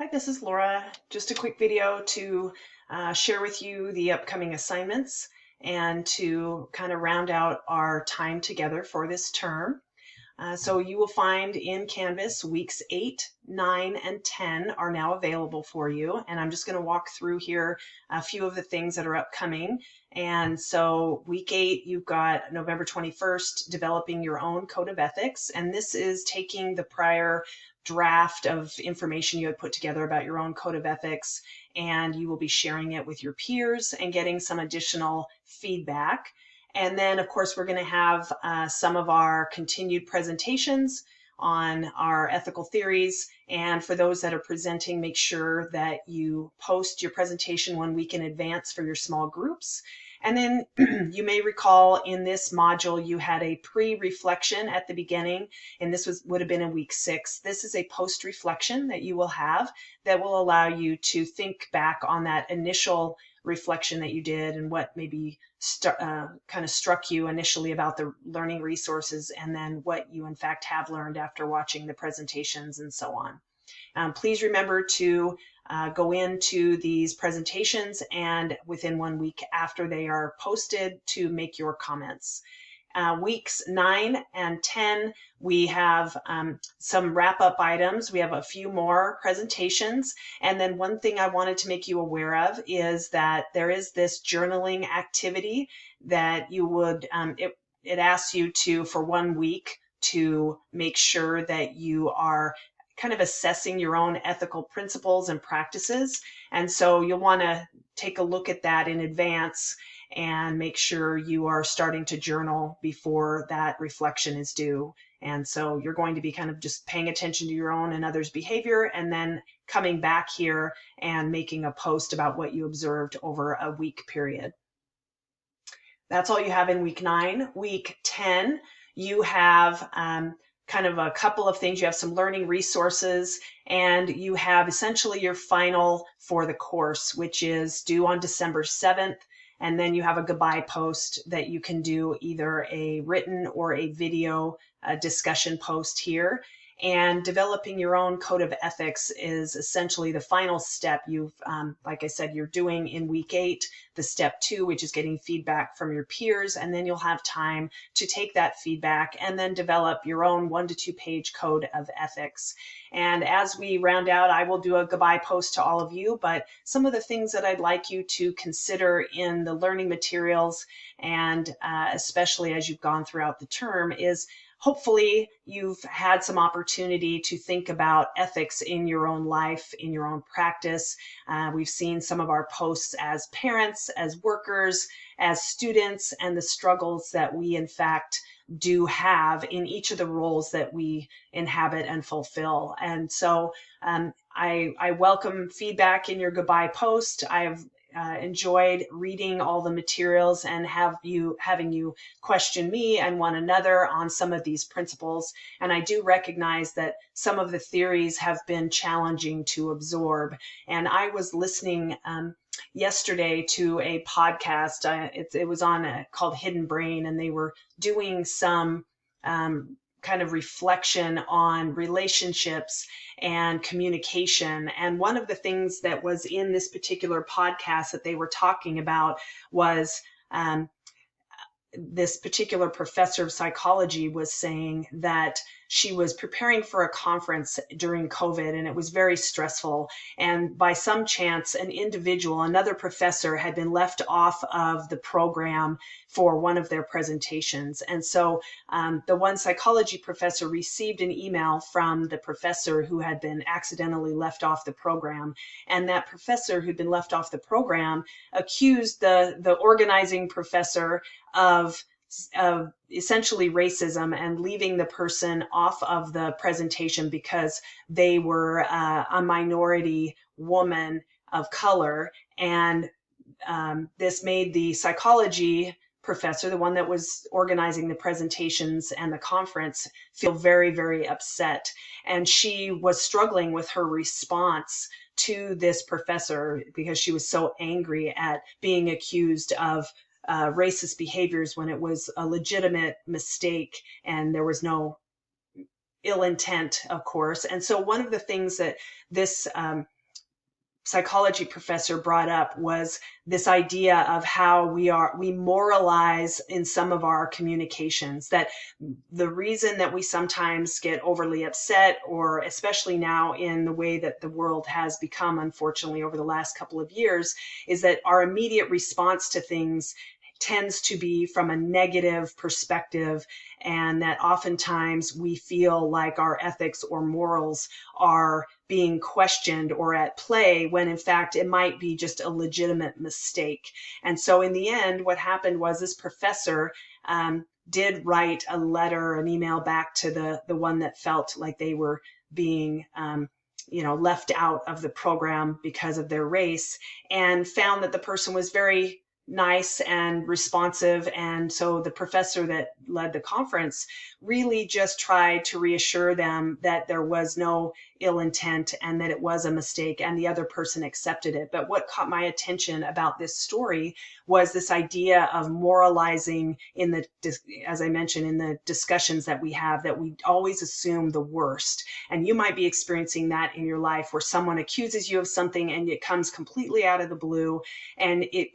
Hi, this is Laura. Just a quick video to share with you the upcoming assignments and to kind of round out our time together for this term. So you will find in Canvas weeks 8, 9, and 10 are now available for you. And I'm just going to walk through here a few of the things that are upcoming. And so week 8, you've got November 21st, developing your own code of ethics. And this is taking the prior draft of information you had put together about your own code of ethics, and you will be sharing it with your peers and getting some additional feedback. And then, of course, we're going to have some of our continued presentations on our ethical theories. And for those that are presenting, make sure that you post your presentation 1 week in advance for your small groups. And then you may recall in this module, you had a pre-reflection at the beginning, and this would have been in week 6. This is a post-reflection that you will have that will allow you to think back on that initial reflection that you did and what maybe kind of struck you initially about the learning resources, and then what you in fact have learned after watching the presentations and so on. Please remember to go into these presentations and within 1 week after they are posted to make your comments. Weeks 9 and 10, we have some wrap-up items. We have a few more presentations. And then one thing I wanted to make you aware of is that there is this journaling activity that you would, it asks you to, for 1 week, to make sure that you are kind of assessing your own ethical principles and practices. And so you'll want to take a look at that in advance and make sure you are starting to journal before that reflection is due. And so you're going to be kind of just paying attention to your own and others' behavior, and then coming back here and making a post about what you observed over a week period. That's all you have in week 9. Week 10, you have kind of a couple of things. You have some learning resources, and you have essentially your final for the course, which is due on December 7th. And then you have a goodbye post that you can do, either a written or a video discussion post here. And developing your own code of ethics is essentially the final step. You've, like I said, you're doing in week 8, the step 2, which is getting feedback from your peers. And then you'll have time to take that feedback and then develop your own 1 to 2 page code of ethics. And as we round out, I will do a goodbye post to all of you, but some of the things that I'd like you to consider in the learning materials, and especially as you've gone throughout the term, is hopefully you've had some opportunity to think about ethics in your own life, in your own practice. We've seen some of our posts as parents, as workers, as students, and the struggles that we in fact do have in each of the roles that we inhabit and fulfill. And so I welcome feedback in your goodbye post. I have enjoyed reading all the materials and having you question me and one another on some of these principles. And I do recognize that some of the theories have been challenging to absorb. And I was listening yesterday to a podcast. It was on called Hidden Brain, and they were doing some kind of reflection on relationships and communication. And one of the things that was in this particular podcast that they were talking about was this particular professor of psychology was saying that she was preparing for a conference during COVID, and it was very stressful. And by some chance, another professor had been left off of the program for one of their presentations. And so the one psychology professor received an email from the professor who had been accidentally left off the program. And that professor who'd been left off the program accused the organizing professor of essentially racism and leaving the person off of the presentation because they were a minority woman of color. And this made the psychology professor, the one that was organizing the presentations and the conference, feel very, very upset. And she was struggling with her response to this professor because she was so angry at being accused of racist behaviors when it was a legitimate mistake and there was no ill intent, of course. And so one of the things that this psychology professor brought up was this idea of how we moralize in some of our communications, that the reason that we sometimes get overly upset, or especially now in the way that the world has become, unfortunately, over the last couple of years, is that our immediate response to things tends to be from a negative perspective, and that oftentimes we feel like our ethics or morals are being questioned or at play, when in fact it might be just a legitimate mistake. And so in the end, what happened was this professor did write a letter, an email back to the one that felt like they were being left out of the program because of their race, and found that the person was very nice and responsive. And so the professor that led the conference really just tried to reassure them that there was no ill intent and that it was a mistake, and the other person accepted it. But what caught my attention about this story was this idea of moralizing as I mentioned, in the discussions that we have, that we always assume the worst. And you might be experiencing that in your life, where someone accuses you of something and it comes completely out of the blue, and it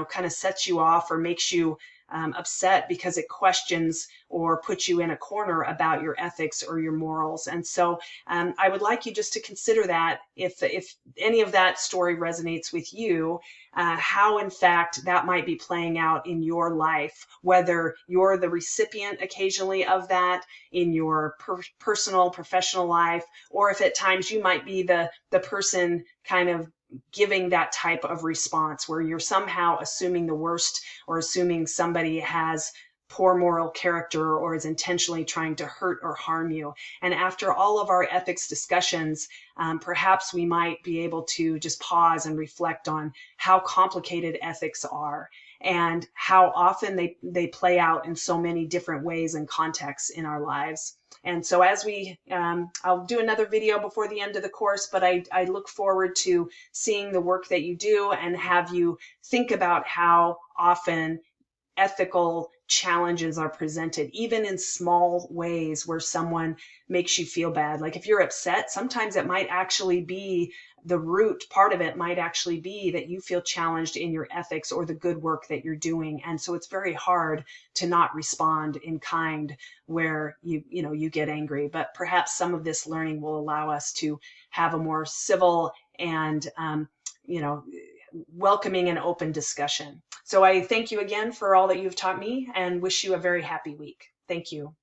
kind of sets you off or makes you upset because it questions or puts you in a corner about your ethics or your morals. And so I would like you just to consider that, if any of that story resonates with you, how in fact that might be playing out in your life, whether you're the recipient occasionally of that in your personal, professional life, or if at times you might be the person kind of giving that type of response, where you're somehow assuming the worst, or assuming somebody has poor moral character or is intentionally trying to hurt or harm you. And after all of our ethics discussions, perhaps we might be able to just pause and reflect on how complicated ethics are, and how often they play out in so many different ways and contexts in our lives. And so as I'll do another video before the end of the course, but I look forward to seeing the work that you do, and have you think about how often ethical challenges are presented, even in small ways, where someone makes you feel bad. Like if you're upset, sometimes it might actually be, the root part of it might actually be that you feel challenged in your ethics or the good work that you're doing. And so it's very hard to not respond in kind where you get angry. But perhaps some of this learning will allow us to have a more civil and welcoming and open discussion. So I thank you again for all that you've taught me, and wish you a very happy week. Thank you.